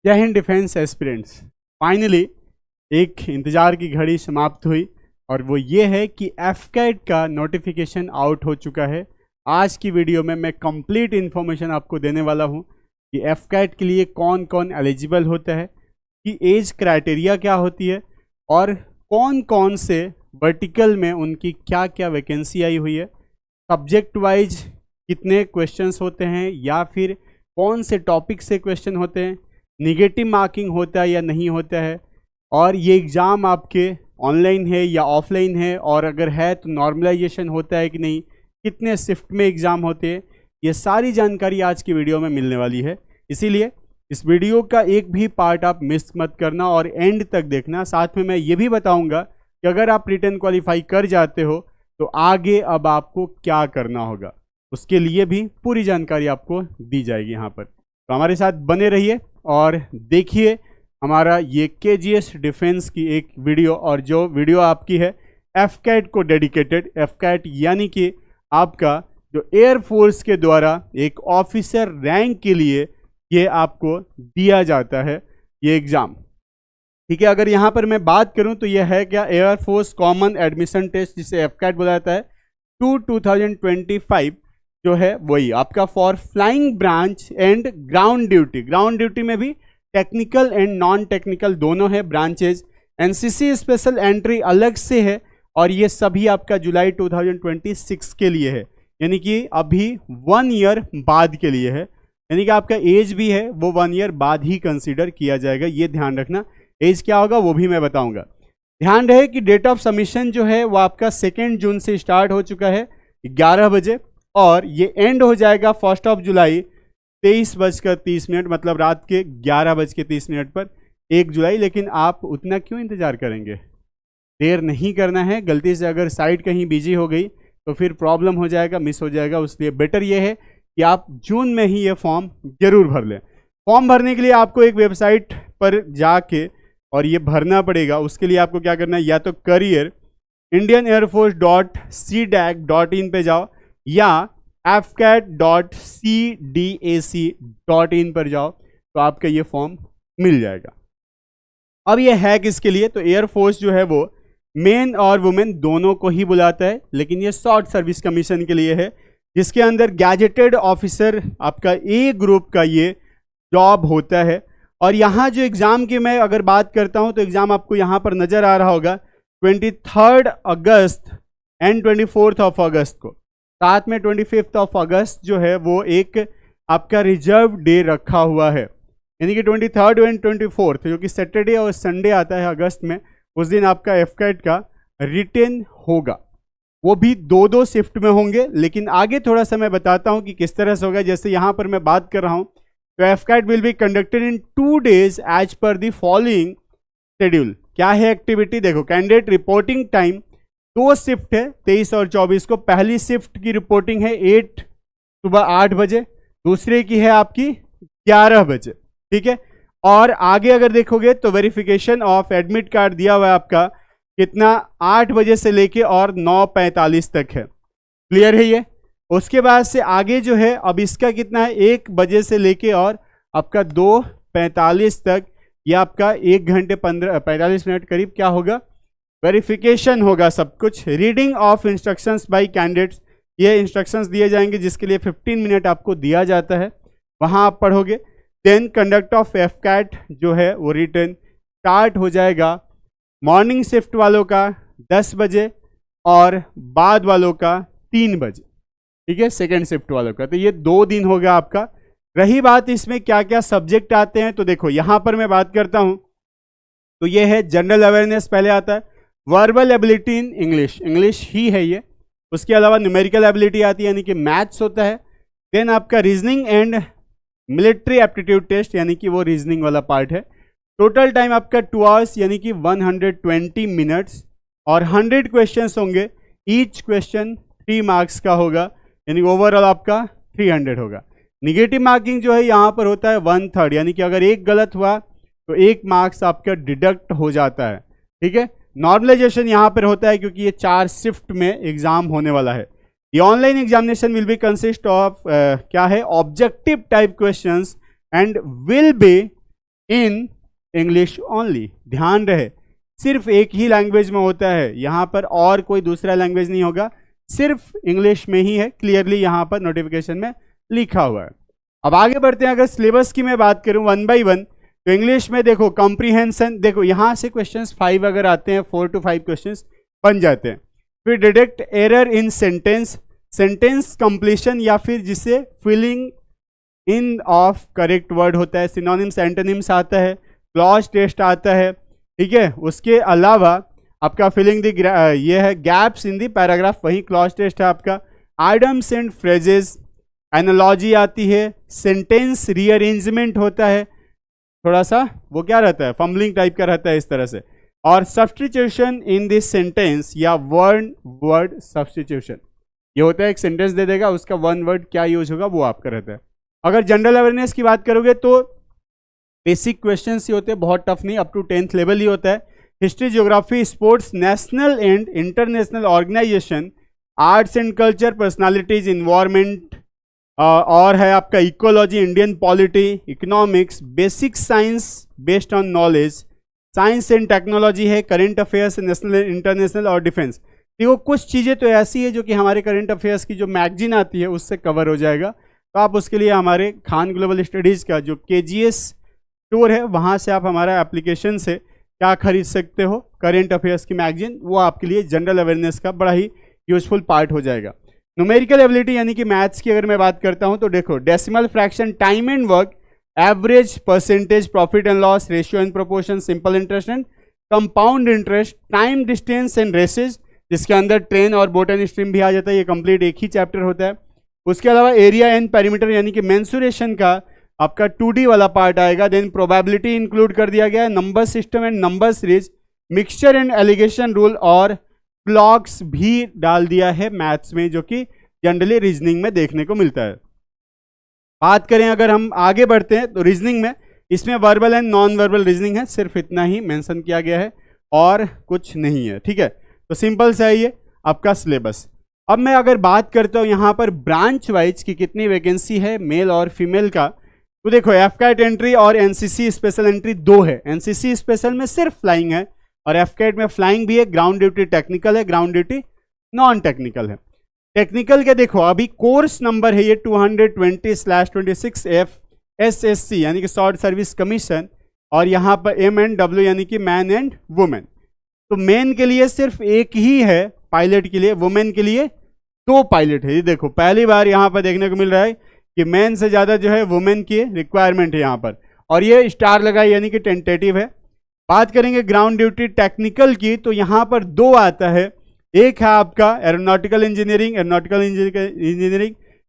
जय Hind defence aspirants. Finally एक इंतज़ार की घड़ी समाप्त हुई और वो ये है कि एफकैट का नोटिफिकेशन आउट हो चुका है। आज की वीडियो में मैं कंप्लीट इन्फॉर्मेशन आपको देने वाला हूँ कि एफकैट के लिए कौन कौन एलिजिबल होता है, कि एज क्राइटेरिया क्या होती है और कौन कौन से वर्टिकल में उनकी क्या क्या वैकेंसी आई हुई है, सब्जेक्ट वाइज कितने क्वेश्चंस होते हैं या फिर कौन से टॉपिक से क्वेश्चन होते हैं, निगेटिव मार्किंग होता है या नहीं होता है, और ये एग्ज़ाम आपके ऑनलाइन है या ऑफलाइन है, और अगर है तो नॉर्मलाइजेशन होता है कि नहीं, कितने शिफ्ट में एग्ज़ाम होते हैं, ये सारी जानकारी आज की वीडियो में मिलने वाली है। इसीलिए इस वीडियो का एक भी पार्ट आप मिस मत करना और एंड तक देखना। साथ में मैं ये भी बताऊंगा कि अगर आप रिटन क्वालिफाई कर जाते हो तो आगे अब आपको क्या करना होगा, उसके लिए भी पूरी जानकारी आपको दी जाएगी यहाँ पर। तो हमारे साथ बने रहिए और देखिए हमारा ये केजीएस डिफेंस की एक वीडियो, और जो वीडियो आपकी है एफकैट को डेडिकेटेड। एफकैट यानी कि आपका जो एयरफोर्स के द्वारा एक ऑफिसर रैंक के लिए ये आपको दिया जाता है ये एग्ज़ाम, ठीक है। अगर यहाँ पर मैं बात करूँ तो यह है क्या, एयरफोर्स कॉमन एडमिशन टेस्ट, जिसे एफकैट बोला जाता है, 2025 जो है वही आपका for flying branch and ground duty. Ground duty में भी टेक्निकल एंड नॉन टेक्निकल दोनों है ब्रांचेज। एनसीसी स्पेशल एंट्री अलग से है और ये सभी आपका जुलाई 2026 के लिए है, यानी कि अभी 1 ईयर बाद के लिए है, यानी कि आपका एज भी है वो 1 ईयर बाद ही कंसीडर किया जाएगा। ये ध्यान रखना, एज क्या होगा वो भी मैं बताऊंगा। ध्यान रहे कि डेट ऑफ सबमिशन जो है वो आपका 2 जून से स्टार्ट हो चुका है 11 बजे, और ये एंड हो जाएगा 1 जुलाई 23:30, मतलब रात के 11:30 पर 1 जुलाई। लेकिन आप उतना क्यों इंतज़ार करेंगे, देर नहीं करना है। गलती से अगर साइट कहीं बिजी हो गई तो फिर प्रॉब्लम हो जाएगा, मिस हो जाएगा। इसलिए बेटर ये है कि आप जून में ही ये फॉर्म जरूर भर लें। फॉर्म भरने के लिए आपको एक वेबसाइट पर जाके और ये भरना पड़ेगा। उसके लिए आपको क्या करना है, या तो करियर indianairforce.cdac.in पे जाओ या fcat.cdac.in पर जाओ, तो आपका ये फॉर्म मिल जाएगा। अब ये है किसके लिए, तो एयरफोर्स जो है वो मेन और वुमेन दोनों को ही बुलाता है, लेकिन ये शॉर्ट सर्विस कमीशन के लिए है, जिसके अंदर गैजेटेड ऑफिसर आपका ए ग्रुप का ये जॉब होता है। और यहाँ जो एग्ज़ाम की मैं अगर बात करता हूँ तो एग्ज़ाम आपको यहाँ पर नज़र आ रहा होगा 23 अगस्त एंड 24 अगस्त को। साथ में 25 अगस्त जो है वो एक आपका रिजर्व डे रखा हुआ है, यानी कि 23 एंड 24 जो कि सैटरडे और संडे आता है अगस्त में, उस दिन आपका एफकैट का रिटेन होगा। वो भी 2-2 शिफ्ट में होंगे, लेकिन आगे थोड़ा सा मैं बताता हूँ कि किस तरह से होगा। जैसे यहाँ पर मैं बात कर रहा हूँ तो AFCAT will be conducted in 2 days as per the following schedule. क्या है एक्टिविटी, देखो कैंडिडेट रिपोर्टिंग टाइम 2 शिफ्ट है 23 और 24 को। पहली शिफ्ट की रिपोर्टिंग है सुबह 8 बजे, दूसरे की है आपकी 11 बजे, ठीक है। और आगे अगर देखोगे तो वेरिफिकेशन ऑफ एडमिट कार्ड दिया हुआ है आपका कितना, 8 बजे से लेके और 9:45 तक है। क्लियर है ये। उसके बाद से आगे जो है अब इसका कितना है, 1 बजे से लेके और आपका 2:45 तक, या आपका 1 घंटे 45 मिनट करीब क्या होगा, वेरिफिकेशन होगा सब कुछ। Reading of instructions bye candidates, ये इंस्ट्रक्शंस दिए जाएंगे जिसके लिए 15 मिनट आपको दिया जाता है, वहाँ आप पढ़ोगे। देन कंडक्ट ऑफ एफकैट जो है वो रिटर्न स्टार्ट हो जाएगा मॉर्निंग शिफ्ट वालों का 10 बजे और बाद वालों का 3 बजे, ठीक है, सेकेंड शिफ्ट वालों का। तो ये 2 दिन होगा आपका। रही बात इसमें क्या क्या सब्जेक्ट आते हैं, तो देखो यहाँ पर मैं बात करता हूँ तो ये है जनरल अवेयरनेस पहले आता है, verbal ability in English, English ही है ये। उसके अलावा न्यूमेरिकल एबिलिटी आती है, यानी कि मैथ्स होता है। देन आपका reasoning and military aptitude test, यानी कि वो रीजनिंग वाला पार्ट है। टोटल टाइम आपका 2 आवर्स यानी कि 120 मिनट्स, और 100 क्वेश्चंस होंगे। ईच क्वेश्चन 3 मार्क्स का होगा, यानी ओवरऑल आपका 300 होगा। निगेटिव मार्किंग जो है यहाँ पर होता है 1/3, यानी कि अगर एक गलत हुआ तो 1 मार्क्स आपका डिडक्ट हो जाता है, ठीक है। नॉर्मलाइजेशन यहाँ पर होता है क्योंकि ये 4 शिफ्ट में एग्जाम होने वाला है। ये online examination will be consist of क्या है, objective type questions and will be in English only. ध्यान रहे सिर्फ एक ही लैंग्वेज में होता है, यहाँ पर और कोई दूसरा लैंग्वेज नहीं होगा, सिर्फ इंग्लिश में ही है, क्लियरली यहाँ पर नोटिफिकेशन में लिखा हुआ है। अब आगे बढ़ते हैं, अगर सिलेबस की मैं बात करूँ 1 by 1, तो इंग्लिश में देखो कॉम्प्रीहेंशन, देखो यहाँ से क्वेश्चंस 5 अगर आते हैं 4 to 5 क्वेश्चंस बन जाते हैं। फिर detect error in sentence, sentence completion या फिर जिसे filling in of correct word होता है, सिनोनिम्स एंटोनिम्स आता है, क्लॉज टेस्ट आता है, ठीक है। उसके अलावा आपका फिलिंग द ये है गैप्स इन द पैराग्राफ, वही क्लॉज टेस्ट है आपका। आइडम्स एंड फ्रेजेस, एनालॉजी आती है, सेंटेंस रीअरेंजमेंट होता है, थोड़ा सा वो क्या रहता है फम्बलिंग टाइप का रहता है इस तरह से, और सब्स्टिट्यूशन इन दिस सेंटेंस या वन वर्ड सब्स्टिट्यूशन, ये होता है एक सेंटेंस दे देगा उसका 1 वर्ड क्या यूज होगा वो आपका रहता है। अगर जनरल अवेयरनेस की बात करोगे तो बेसिक क्वेश्चंस ही होते हैं, बहुत टफ नहीं, अप टू 10th लेवल ही होता है। History, geography, sports, national and international organisation, arts and culture, personalities, environment, और है आपका ecology, Indian polity, economics, basic science based on knowledge, science and technology है, करंट अफेयर्स, नेशनल इंटरनेशनल और defence. देखो कुछ चीज़ें तो ऐसी है जो कि हमारे करंट अफेयर्स की जो मैगजीन आती है उससे कवर हो जाएगा, तो आप उसके लिए हमारे खान ग्लोबल स्टडीज़ का जो KGS स्टोर है वहाँ से आप हमारा एप्लीकेशन से क्या खरीद सकते हो, करंट अफेयर्स की मैगजीन, वो आपके लिए जनरल अवेयरनेस का बड़ा ही यूजफुल पार्ट हो जाएगा। न्यूमेरिकल एबिलिटी यानी कि मैथ्स की अगर मैं बात करता हूँ तो देखो decimal fraction, time and work, average, percentage, profit and loss, ratio and proportion, simple interest and compound interest, time, distance and races, जिसके अंदर ट्रेन और बोट एंड स्ट्रीम भी आ जाता है, ये कंप्लीट एक ही चैप्टर होता है। उसके अलावा एरिया एंड पेरीमीटर यानी कि मेंसुरेशन का आपका 2D वाला पार्ट आएगा। देन प्रोबेबिलिटी इंक्लूड कर दिया गया है, number system and number series, mixture and allegation rule और क्लॉक्स भी डाल दिया है मैथ्स में, जो कि जनरली रीजनिंग में देखने को मिलता है। बात करें अगर हम आगे बढ़ते हैं तो रीजनिंग में इसमें verbal and non verbal reasoning है, सिर्फ इतना ही मेंशन किया गया है और कुछ नहीं है, ठीक है। तो सिंपल सा है ये आपका सिलेबस। अब मैं अगर बात करता हूँ यहाँ पर ब्रांच वाइज की कितनी वैकेंसी है मेल और फीमेल का, तो देखो एफकैट एंट्री और एनसीसी स्पेशल एंट्री 2 है। एनसीसी स्पेशल में सिर्फ फ्लाइंग है और एफकैट में फ्लाइंग भी है, ग्राउंड ड्यूटी टेक्निकल है, ग्राउंड ड्यूटी नॉन टेक्निकल है। टेक्निकल के देखो अभी कोर्स नंबर है ये 220/26 FSSC यानी कि शॉर्ट सर्विस कमीशन, और यहाँ पर MNW यानी कि मैन एंड वुमेन। तो मेन के लिए सिर्फ एक ही है पायलट के लिए, वुमेन के लिए 2 पायलट है। ये देखो पहली बार यहाँ पर देखने को मिल रहा है कि मेन से ज़्यादा जो है वुमेन की रिक्वायरमेंट है यहाँ पर, और ये स्टार लगा यानी कि टेंटेटिव है। बात करेंगे ग्राउंड ड्यूटी टेक्निकल की तो यहाँ पर 2 आता है, एक है आपका एरोनॉटिकल इंजीनियरिंग,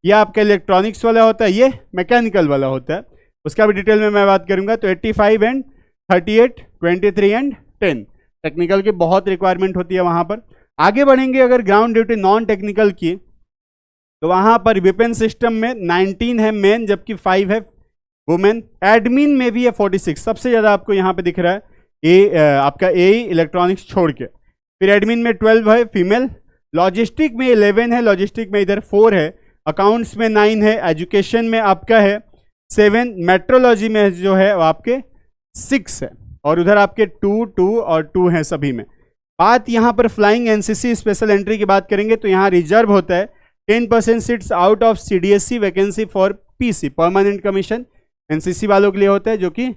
ये आपका इलेक्ट्रॉनिक्स वाला होता है, ये मैकेनिकल वाला होता है, उसका भी डिटेल में मैं बात करूंगा। तो 85 एंड 38, 23 एंड 10 टेक्निकल की बहुत रिक्वायरमेंट होती है वहाँ पर। आगे बढ़ेंगे अगर ग्राउंड ड्यूटी नॉन टेक्निकल की तो वहाँ पर वेपन सिस्टम में 19 है मेन जबकि 5 है वुमेन। एडमिन में भी है 46, सबसे ज़्यादा आपको यहाँ पे दिख रहा है आपका AE इलेक्ट्रॉनिक्स छोड़ के। फिर एडमिन में 12 है फीमेल, लॉजिस्टिक में 11 है, लॉजिस्टिक में इधर 4 है, अकाउंट्स में 9 है, एजुकेशन में आपका है 7, मेट्रोलॉजी में जो है वो आपके 6 है, और उधर आपके 2 और 2 हैं सभी में। बात यहाँ पर फ्लाइंग एनसीसी स्पेशल एंट्री की बात करेंगे तो यहाँ रिजर्व होता है 10% seats out of CDSC vacancy for PC permanent commission, NCC वालों के लिए होता है जो कि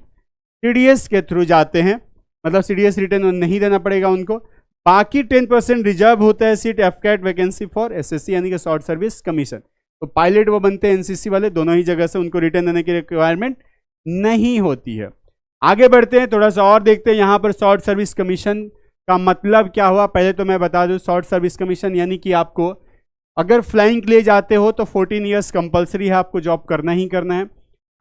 CDS के थ्रू जाते हैं, मतलब CDS रिटर्न नहीं देना पड़ेगा उनको। बाकी 10% रिजर्व होता है seat AFCAT vacancy for SSC यानी कि शॉर्ट सर्विस कमीशन। तो पायलट वो बनते हैं एनसीसी वाले, दोनों ही जगह से उनको रिटर्न देने की रिक्वायरमेंट नहीं होती है। आगे बढ़ते हैं, थोड़ा सा और देखते हैं यहाँ पर शॉर्ट सर्विस कमीशन का मतलब क्या हुआ। पहले तो मैं बता दूं शॉर्ट सर्विस कमीशन यानी कि आपको अगर फ्लाइंग के लिए जाते हो तो 14 ईयर्स कंपलसरी है, आपको जॉब करना ही करना है।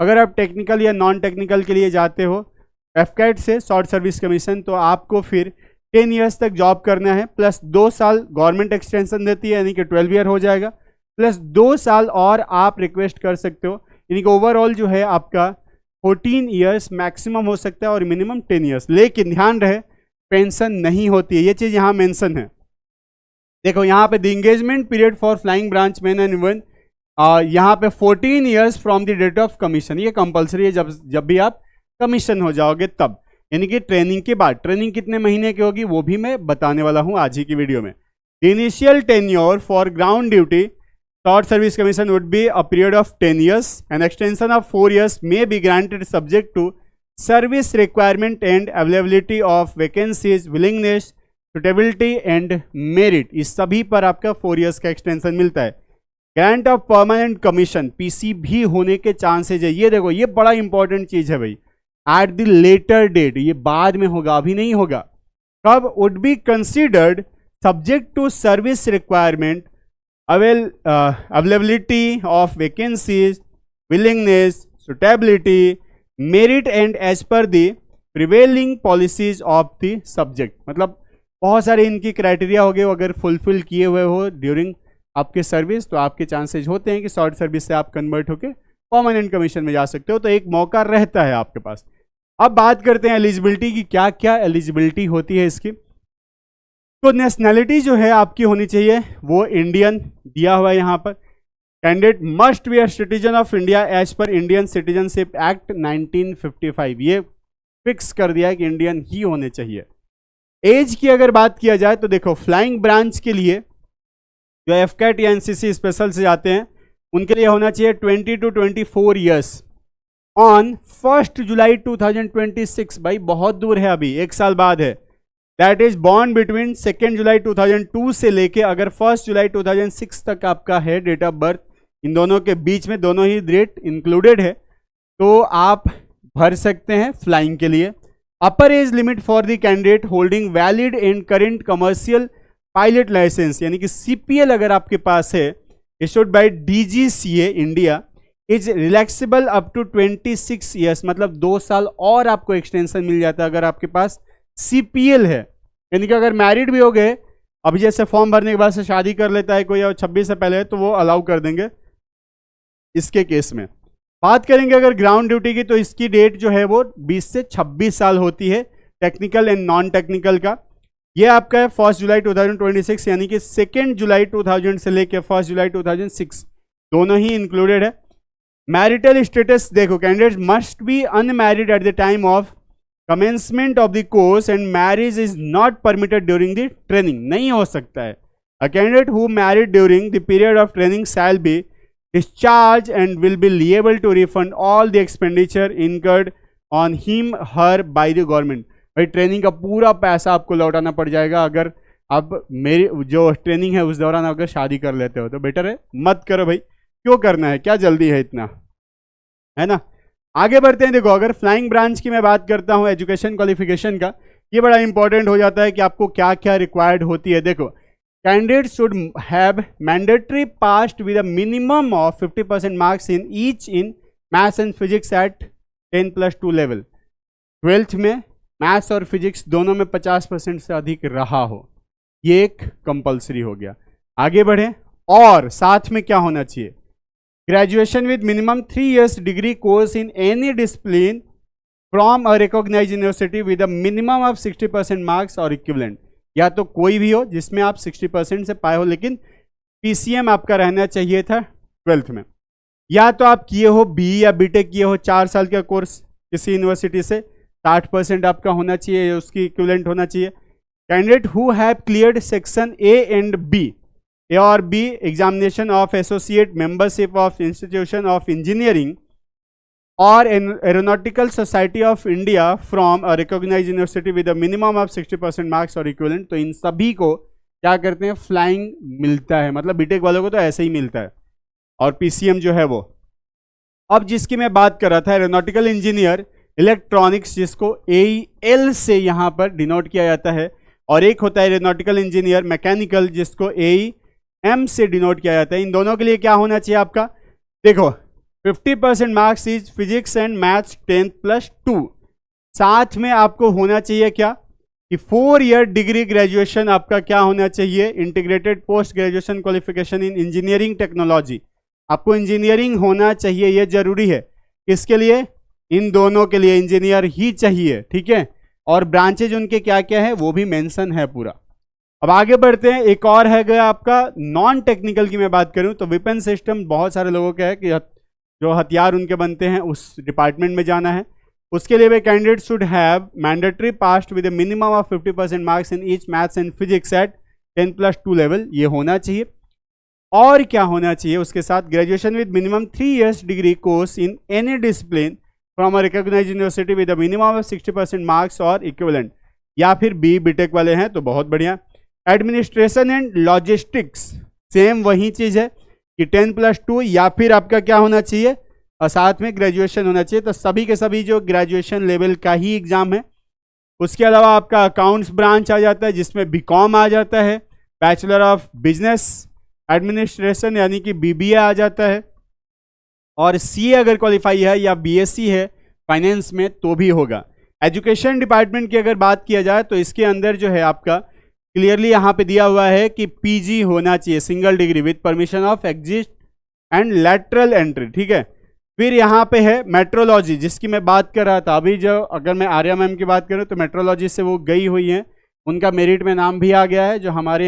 अगर आप टेक्निकल या नॉन टेक्निकल के लिए जाते हो एफकैट से शॉर्ट सर्विस कमीशन तो आपको फिर 10 ईयर्स तक जॉब करना है, प्लस 2 साल गवर्नमेंट एक्सटेंशन देती है यानी कि 12 ईयर हो जाएगा, प्लस 2 साल और आप रिक्वेस्ट कर सकते हो, यानी कि ओवरऑल जो है आपका 14 ईयर्स मैक्सिमम हो सकता है और मिनिमम 10 ईयर्स। लेकिन ध्यान रहे पेंशन नहीं होती है, ये चीज़ यहाँ मेंशन है। देखो यहाँ पे the engagement period for flying branch man and women यहाँ पे 14 years from the date of commission, ये कंपलसरी है जब भी आप कमीशन हो जाओगे तब, यानी कि ट्रेनिंग के बाद। ट्रेनिंग कितने महीने की होगी वो भी मैं बताने वाला हूं आज ही की वीडियो में। Initial tenure for ground duty short service commission would be a period of 10 years. An extension of 4 years may be granted subject to service requirement and availability of vacancies, willingness, suitability and merit. इस सभी पर आपका 4 years का extension मिलता है। Grant of permanent commission PC भी होने के चांसेज है। ये देखो, ये बड़ा इंपॉर्टेंट चीज है भाई। एट द लेटर डेट, ये बाद में होगा, अभी नहीं होगा। कब? Would be considered subject to service requirement, availability of vacancies, willingness, suitability, merit and as per the prevailing policies of the subject। मतलब बहुत सारे इनकी क्राइटेरिया हो गए, अगर फुलफिल किए हुए हो ड्यूरिंग आपके सर्विस तो आपके चांसेस होते हैं कि शॉर्ट सर्विस से आप कन्वर्ट होकर परमानेंट कमीशन में जा सकते हो। तो एक मौका रहता है आपके पास। अब बात करते हैं एलिजिबिलिटी की, क्या क्या एलिजिबिलिटी होती है इसकी। तो नेशनैलिटी जो है आपकी होनी चाहिए वो इंडियन दिया हुआ है यहाँ पर। Candidate must be a citizen of India as per Indian citizenship act 1955। ये फिक्स कर दिया है कि इंडियन ही होने चाहिए। एज की अगर बात किया जाए तो देखो, फ्लाइंग ब्रांच के लिए जो एफकैट या एनसीसी स्पेशल से जाते हैं उनके लिए होना चाहिए 20 to 24 ईयर्स ऑन 1 जुलाई 2026। भाई बहुत दूर है, अभी 1 साल बाद है। दैट इज बॉर्न बिटवीन 2 जुलाई 2002 से लेके अगर 1 जुलाई 2006 तक आपका है डेट ऑफ बर्थ, इन दोनों के बीच में दोनों ही डेट इंक्लूडेड है, तो आप भर सकते हैं फ्लाइंग के लिए। Upper age limit for the candidate holding valid and current commercial pilot licence, यानी कि सीपीएल अगर आपके पास है issued by DGCA India, is relaxable up to 26 years. मतलब 2 साल और आपको एक्सटेंशन मिल जाता है अगर आपके पास सीपीएल है। यानी कि अगर मैरिड भी हो गए, अभी जैसे फॉर्म भरने के बाद से शादी कर लेता है कोई और 26 से पहले, तो वो अलाउ कर देंगे इसके केस में। बात करेंगे अगर ग्राउंड ड्यूटी की, तो इसकी डेट जो है वो 20 से 26 साल होती है, टेक्निकल एंड नॉन टेक्निकल का। ये आपका है 1 जुलाई 2026, यानी कि 2 जुलाई 2000 से लेकर 1 जुलाई 2006 दोनों ही इंक्लूडेड है। मैरिटल स्टेटस देखो, candidate must B unmarried at the time of commencement of the course and marriage is not permitted during the training। नहीं हो सकता है। A candidate who married during the period of training shall be discharged and will be liable to refund all the expenditure incurred on him her by the government। भाई training का पूरा पैसा आपको लौटाना पड़ जाएगा अगर आप मेरी जो ट्रेनिंग है उस दौरान अगर शादी कर लेते हो। तो बेटर है मत करो भाई, क्यों करना है, क्या जल्दी है इतना, है ना। आगे बढ़ते हैं। देखो, अगर फ्लाइंग ब्रांच की मैं बात करता हूं एजुकेशन क्वालिफिकेशन का, ये बड़ा इंपॉर्टेंट हो जाता है कि आपको क्या क्या रिक्वायर्ड होती है। देखो, candidate should have mandatory passed with a minimum of 50% marks in each in maths and physics at 10+2 level. 12th में मैथ्स और फिजिक्स दोनों में 50% से अधिक रहा हो, ये एक कंपल्सरी हो गया। आगे बढ़े, और साथ में क्या होना चाहिए, graduation with minimum 3 years degree course in any discipline from a recognised university with a minimum of 60% marks और इक्विवेलेंट। या तो कोई भी हो जिसमें आप 60% से पाए हो, लेकिन पीसीएम आपका रहना चाहिए था 12th में। या तो आप किए हो बी या बीटेक किए हो 4 साल का कोर्स किसी यूनिवर्सिटी से, 60% आपका होना चाहिए, उसकी इक्विवेलेंट होना चाहिए। Candidate who have cleared section A and B, A or B examination of associate membership of institution of engineering or an aeronautical society of India from a recognized university with a minimum of 60% marks or equivalent। तो इन सभी को क्या करते हैं, flying मिलता है। मतलब BTech वालों को तो ऐसे ही मिलता है, और पीसीएम जो है वो। अब जिसकी मैं बात कर रहा था, एरोनॉटिकल इंजीनियर इलेक्ट्रॉनिक्स, जिसको AEL से यहाँ पर डिनोट किया जाता है, और एक होता है एरोनॉटिकल इंजीनियर मैकेनिकल जिसको AEM से डिनोट किया जाता है। इन दोनों के लिए क्या होना चाहिए आपका, देखो 50% marks is physics and maths 10+2। साथ में आपको होना चाहिए क्या कि 4 ईयर डिग्री ग्रेजुएशन आपका क्या होना चाहिए, integrated post graduation qualification in engineering technology. आपको इंजीनियरिंग होना चाहिए, ये जरूरी है। किसके लिए, इन दोनों के लिए इंजीनियर ही चाहिए, ठीक है। और ब्रांचेज उनके क्या क्या है वो भी मेंशन है पूरा। अब आगे बढ़ते हैं, एक और है गया आपका नॉन टेक्निकल की मैं बात करूं तो वेपन सिस्टम बहुत सारे लोगों का है कि जो हथियार उनके बनते हैं उस डिपार्टमेंट में जाना है। उसके लिए भी candidate should have mandatory passed with minimum of 50% marks in each maths and physics at 10+2 level, ये होना चाहिए। और क्या होना चाहिए उसके साथ, graduation with minimum 3 years degree course in any discipline from a recognised university with minimum of 60% marks और इक्विवेलेंट, या फिर बीटेक वाले हैं तो बहुत बढ़िया। एडमिनिस्ट्रेशन एंड लॉजिस्टिक्स सेम वही चीज़ है कि 10+2 या फिर आपका क्या होना चाहिए, और साथ में ग्रेजुएशन होना चाहिए। तो सभी के सभी जो ग्रेजुएशन लेवल का ही एग्जाम है। उसके अलावा आपका अकाउंट्स ब्रांच आ जाता है जिसमें बीकॉम आ जाता है, बैचलर ऑफ बिजनेस एडमिनिस्ट्रेशन यानी कि बीबीए आ जाता है, और सीए अगर क्वालिफाई है या बीएससी है फाइनेंस में तो भी होगा। एजुकेशन डिपार्टमेंट की अगर बात किया जाए तो इसके अंदर जो है आपका क्लियरली यहाँ पे दिया हुआ है कि पीजी होना चाहिए single degree with permission of exist and lateral entry, ठीक है। फिर यहाँ पे है मेट्रोलॉजी जिसकी मैं बात कर रहा था अभी, जो अगर मैं आर्या मैम की बात करूँ तो मेट्रोलॉजी से वो गई हुई हैं, उनका मेरिट में नाम भी आ गया है, जो हमारे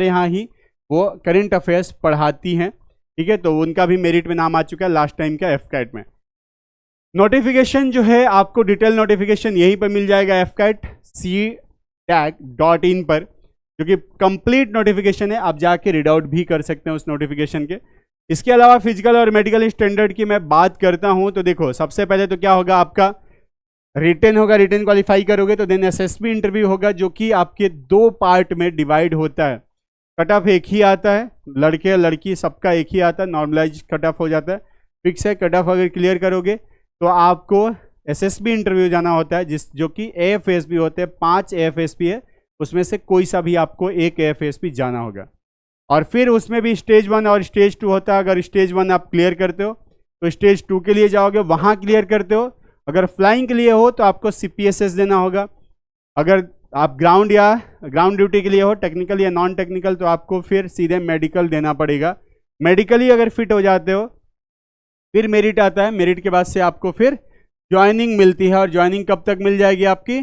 यहाँ ही वो करंट अफेयर्स पढ़ाती हैं, ठीक है। तो उनका भी मेरिट में नाम आ चुका है लास्ट टाइम का एफकैट में। नोटिफिकेशन जो है आपको डिटेल नोटिफिकेशन यहीं पर मिल जाएगा FCAT.in पर, जो कि कंप्लीट नोटिफिकेशन है, आप जाके रीड आउट भी कर सकते हैं उस नोटिफिकेशन के। इसके अलावा फिजिकल और मेडिकल स्टैंडर्ड की मैं बात करता हूं तो देखो सबसे पहले तो क्या होगा, आपका रिटन होगा, रिटन क्वालिफाई करोगे तो देन एसएसबी इंटरव्यू होगा, जो कि आपके 2 पार्ट में डिवाइड होता है। कट ऑफ एक ही आता है, लड़के लड़की सबका एक ही आता है, नॉर्मलाइज कट ऑफ हो जाता है, फिक्स है। कट ऑफ अगर क्लियर करोगे तो आपको एसएसबी इंटरव्यू जाना होता है, जो कि एएफएसबी होते हैं, 5 एएफएसबी है, उसमें से कोई सा भी आपको एक एएफएसबी जाना होगा। और फिर उसमें भी स्टेज 1 और स्टेज 2 होता है। अगर स्टेज 1 आप क्लियर करते हो तो स्टेज 2 के लिए जाओगे, वहाँ क्लियर करते हो। अगर फ्लाइंग के लिए हो तो आपको CPSS देना होगा। अगर आप ग्राउंड ड्यूटी के लिए हो, टेक्निकल या नॉन टेक्निकल, तो आपको फिर सीधे मेडिकल देना पड़ेगा। मेडिकली अगर फिट हो जाते हो फिर मेरिट आता है, मेरिट के बाद से आपको फिर ज्वाइनिंग मिलती है, और ज्वाइनिंग कब तक मिल जाएगी आपकी,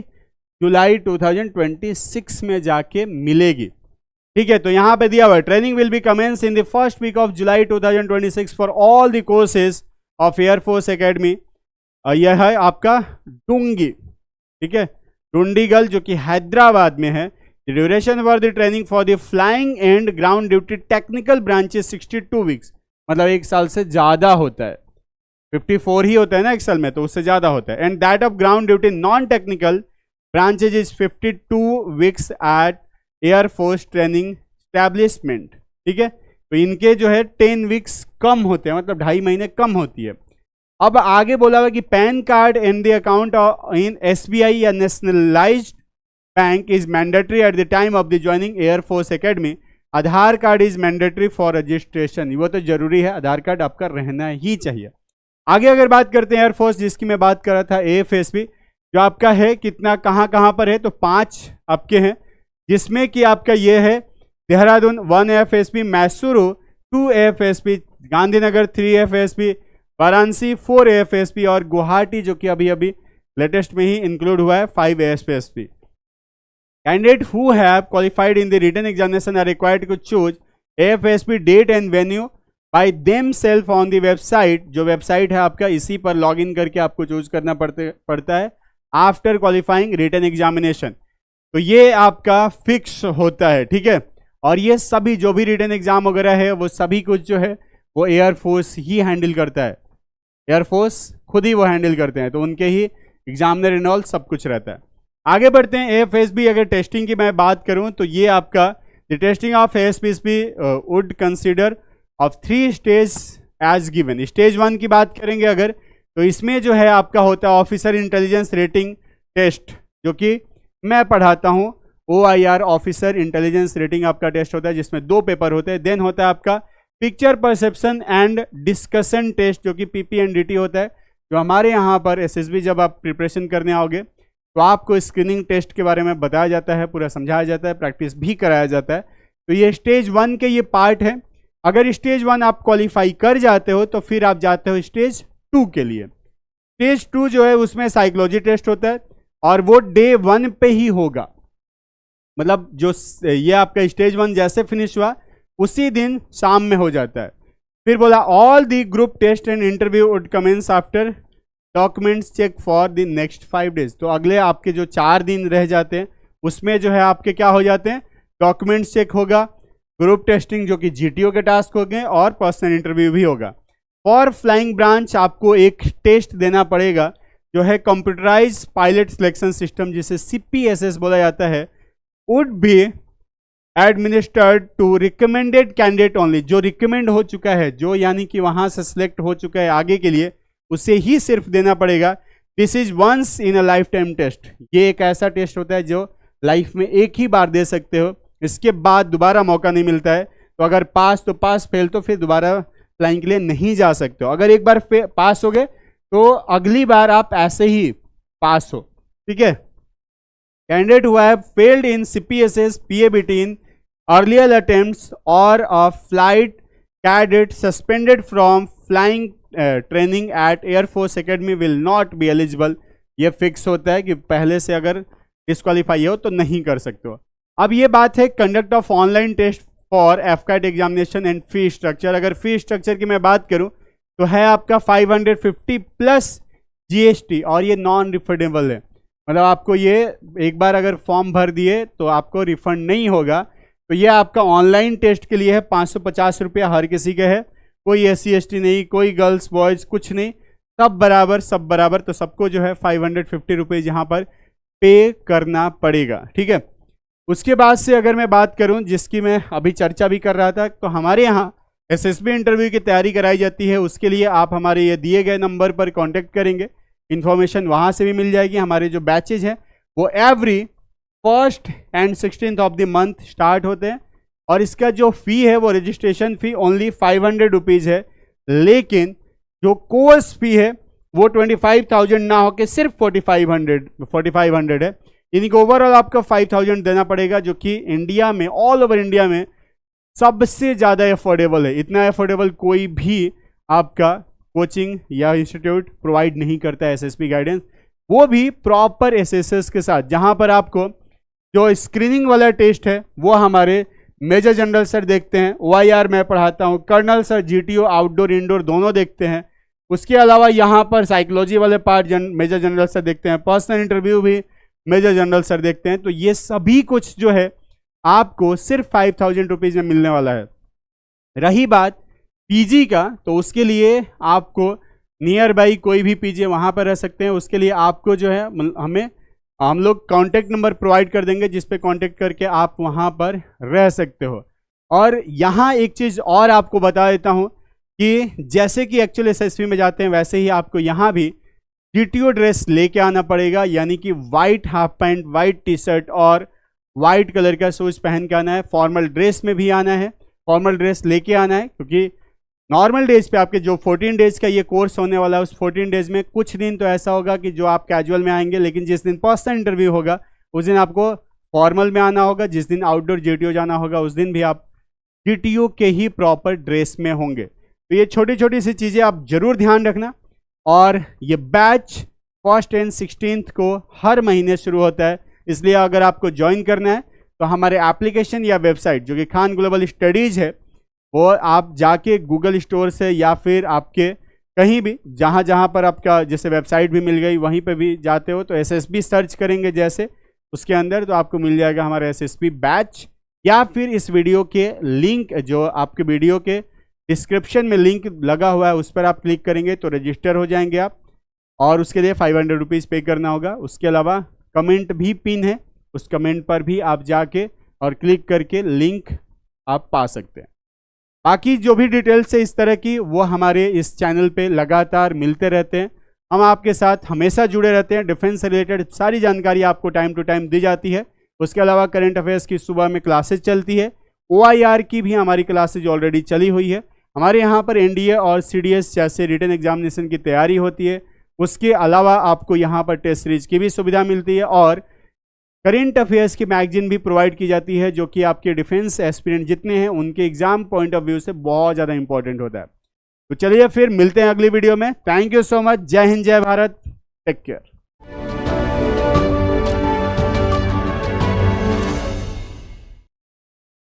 जुलाई 2026 में जाके मिलेगी, ठीक है। तो यहाँ पे दिया हुआ है training will be commence in the first week of July 2026 for all the courses of air force academy. यह है आपका डूंगी, ठीक है, डुंडीगल, जो कि हैदराबाद में है। Duration for the training for the flying and ground duty technical branches 62 weeks, मतलब 1 साल से ज़्यादा होता है। 54 ही होता है ना 1 साल में, तो उससे ज़्यादा होता है। And that of ground duty non technical branches is 52 weeks at air force training establishment, ठीक है। तो इनके जो है 10 वीक्स कम होते हैं, मतलब 2.5 महीने कम होती है। अब आगे बोला हुआ कि pan card in the account in SBI या nationalised bank is mandatory at the time of the joining air force academy. Aadhaar card is mandatory for registration, वो तो जरूरी है, आधार कार्ड आपका रहना ही चाहिए। आगे अगर बात करते हैं एयरफोर्स, जिसकी मैं बात कर रहा था, AFSB, जो आपका है कितना कहाँ पर है, तो 5 आपके हैं, जिसमें कि आपका ये है Dehradun 1 AFSB, Mysuru 2 AFSB, Gandhinagar 3 AFSB, Varanasi 4 AFSB, और गुवाहाटी जो कि अभी लेटेस्ट में ही इंक्लूड हुआ है 5 AFSB। Candidate who have qualified in the written examination are required to choose AFSB date and venue by themselves on the website. जो वेबसाइट है आपका, इसी पर लॉग इन करके आपको चूज करना पड़ता है आफ्टर क्वालिफाइंग रिटन एग्जामिनेशन। तो ये आपका फिक्स होता है, ठीक है। और ये सभी जो भी रिटन एग्जाम वगैरह है वो सभी कुछ जो है वो एयरफोर्स ही हैंडल करता है, एयरफोर्स खुद ही वो हैंडल करते हैं, तो उनके ही एग्जामिनर एंड ऑल सब कुछ रहता है। आगे बढ़ते हैं AFSB, अगर टेस्टिंग की मैं बात करूं तो ये आपका the testing of AFSB would consider of 3 stage as given. Stage 1 की बात करेंगे अगर, तो इसमें जो है आपका होता है ऑफिसर इंटेलिजेंस रेटिंग टेस्ट, जो कि मैं पढ़ाता हूँ। OIR ऑफिसर इंटेलिजेंस रेटिंग आपका टेस्ट होता है, जिसमें 2 पेपर होते हैं। देन होता है आपका picture perception and discussion test, जो कि PPNDT होता है, जो हमारे यहाँ पर SSB जब आप प्रिपरेशन करने आओगे तो आपको स्क्रीनिंग टेस्ट के बारे में बताया जाता है, पूरा समझाया जाता है, प्रैक्टिस भी कराया जाता है। तो ये स्टेज 1 के ये पार्ट है। अगर स्टेज 1 आप क्वालिफाई कर जाते हो तो फिर आप जाते हो स्टेज 2 के लिए। स्टेज 2 जो है उसमें साइकोलॉजी टेस्ट होता है, और वो डे 1 पे ही होगा, मतलब जो ये आपका स्टेज 1 जैसे फिनिश हुआ उसी दिन शाम में हो जाता है। फिर बोला all the group test and interview would commence after documents check for the next 5 days. तो अगले आपके जो 4 दिन रह जाते हैं उसमें जो है आपके क्या हो जाते हैं, डॉक्यूमेंट्स चेक होगा, ग्रुप टेस्टिंग जो कि जीटीओ के टास्क हो गए, और पर्सनल इंटरव्यू भी होगा। फॉर फ्लाइंग ब्रांच आपको एक टेस्ट देना पड़ेगा जो है कंप्यूटराइज पायलट सिलेक्शन सिस्टम, जिसे CPSS बोला जाता है, would be administered to recommended candidate only. जो रिकमेंड हो चुका है, जो यानी कि वहां से सिलेक्ट हो चुका है आगे के लिए, उसे ही सिर्फ देना पड़ेगा। This is once in a lifetime test. ये एक ऐसा टेस्ट होता है जो लाइफ में एक ही बार दे सकते हो, इसके बाद दोबारा मौका नहीं मिलता है। तो अगर पास तो पास, फेल तो फिर दोबारा फ्लाइंग के लिए नहीं जा सकते हो। अगर एक बार पास हो गए तो अगली बार आप ऐसे ही पास हो, ठीक है। Candidate who have failed in CPSS PABT in earlier attempts और a flight cadet suspended from flying training at air force academy will not be eligible. ये फिक्स होता है कि पहले से अगर डिस्क्वालीफाई हो तो नहीं कर सकते हो। अब ये बात है conduct of online test for FCAT examination and fee structure. अगर फी स्ट्रक्चर की मैं बात करूं तो है आपका 550 प्लस GST, और ये नॉन रिफंडेबल है। मतलब आपको ये एक बार अगर फॉर्म भर दिए तो आपको रिफंड नहीं होगा। तो ये आपका ऑनलाइन टेस्ट के लिए है, 550 रुपया हर किसी के है, कोई SC ST नहीं, कोई गर्ल्स बॉयज़ कुछ नहीं, सब बराबर सब बराबर। तो सबको जो है 550 रुपीज़ यहाँ पर पे करना पड़ेगा, ठीक है। उसके बाद से अगर मैं बात करूं, जिसकी मैं अभी चर्चा भी कर रहा था, तो हमारे यहाँ SSB इंटरव्यू की तैयारी कराई जाती है। उसके लिए आप हमारे ये दिए गए नंबर पर कांटेक्ट करेंगे, इन्फॉर्मेशन वहाँ से भी मिल जाएगी। हमारे जो बैचेज हैं वो every 1st and 16th of the month start होते हैं, और इसका जो फ़ी है वो रजिस्ट्रेशन फ़ी ओनली 500 रुपीज़ है। लेकिन जो कोर्स फ़ी है वो 25,000 ना होकर सिर्फ 4,500 है। यानी कि ओवरऑल आपका 5,000 देना पड़ेगा, जो कि इंडिया में, ऑल ओवर इंडिया में सबसे ज़्यादा अफोर्डेबल है। इतना अफोर्डेबल कोई भी आपका कोचिंग या इंस्टीट्यूट प्रोवाइड नहीं करता है SSB गाइडेंस, वो भी प्रॉपर SSS के साथ। जहाँ पर आपको जो स्क्रीनिंग वाला टेस्ट है वो हमारे मेजर जनरल सर देखते हैं, OIR मैं पढ़ाता हूँ, colonel sir GTO outdoor indoor दोनों देखते हैं। उसके अलावा यहाँ पर साइकोलॉजी वाले पार्ट मेजर जनरल सर देखते हैं, पर्सनल इंटरव्यू भी मेजर जनरल सर देखते हैं। तो ये सभी कुछ जो है आपको सिर्फ 5,000 रुपीज़ में मिलने वाला है। रही बात PG का, तो उसके लिए आपको नियर बाई कोई भी PG वहाँ पर रह सकते हैं। उसके लिए आपको जो है हम लोग कॉन्टैक्ट नंबर प्रोवाइड कर देंगे, जिस पे कॉन्टैक्ट करके आप वहाँ पर रह सकते हो। और यहाँ एक चीज़ और आपको बता देता हूँ कि जैसे कि एक्चुअल SSB में जाते हैं वैसे ही आपको यहाँ भी GTO ड्रेस लेके आना पड़ेगा, यानी कि white half pant, white t-shirt और वाइट कलर का शूज पहन के आना है। फॉर्मल ड्रेस में भी आना है, फॉर्मल ड्रेस लेके आना है, क्योंकि नॉर्मल डेज पे आपके जो 14 डेज का ये कोर्स होने वाला है, उस 14 डेज में कुछ दिन तो ऐसा होगा कि जो आप कैजुअल में आएंगे, लेकिन जिस दिन पर्सनल इंटरव्यू होगा उस दिन आपको फॉर्मल में आना होगा। जिस दिन आउटडोर GTO जाना होगा उस दिन भी आप GTO के ही प्रॉपर ड्रेस में होंगे। तो ये छोटी छोटी सी चीज़ें आप जरूर ध्यान रखना। और ये बैच 1st and 16th को हर महीने शुरू होता है, इसलिए अगर आपको ज्वाइन करना है तो हमारे एप्लीकेशन या वेबसाइट जो कि खान ग्लोबल स्टडीज़ है, वो आप जाके गूगल स्टोर से या फिर आपके कहीं भी जहाँ जहाँ पर आपका जैसे वेबसाइट भी मिल गई वहीं पे भी जाते हो तो SSB सर्च करेंगे जैसे उसके अंदर, तो आपको मिल जाएगा हमारा SSB बैच। या फिर इस वीडियो के लिंक, जो आपके वीडियो के डिस्क्रिप्शन में लिंक लगा हुआ है, उस पर आप क्लिक करेंगे तो रजिस्टर हो जाएंगे आप, और उसके लिए 500 रुपीज़ पे करना होगा। उसके अलावा कमेंट भी पिन है, उस कमेंट पर भी आप जाके और क्लिक करके लिंक आप पा सकते हैं। बाकी जो भी डिटेल्स है इस तरह की, वो हमारे इस चैनल पे लगातार मिलते रहते हैं। हम आपके साथ हमेशा जुड़े रहते हैं, डिफेंस से रिलेटेड सारी जानकारी आपको टाइम टू टाइम दी जाती है। उसके अलावा करंट अफेयर्स की सुबह में क्लासेज चलती है, OIR की भी हमारी क्लासेज ऑलरेडी चली हुई है। हमारे यहाँ पर NDA और CDS जैसे रिटन एग्जामिनेशन की तैयारी होती है। उसके अलावा आपको यहाँ पर टेस्ट सीरीज की भी सुविधा मिलती है, और करेंट अफेयर्स की मैगजीन भी प्रोवाइड की जाती है, जो कि आपके डिफेंस एस्पिरेंट जितने हैं उनके एग्जाम पॉइंट ऑफ व्यू से बहुत ज़्यादा इंपॉर्टेंट होता है। तो चलिए फिर मिलते हैं अगली वीडियो में। Thank you so much. जय हिंद, जय भारत, टेक केयर।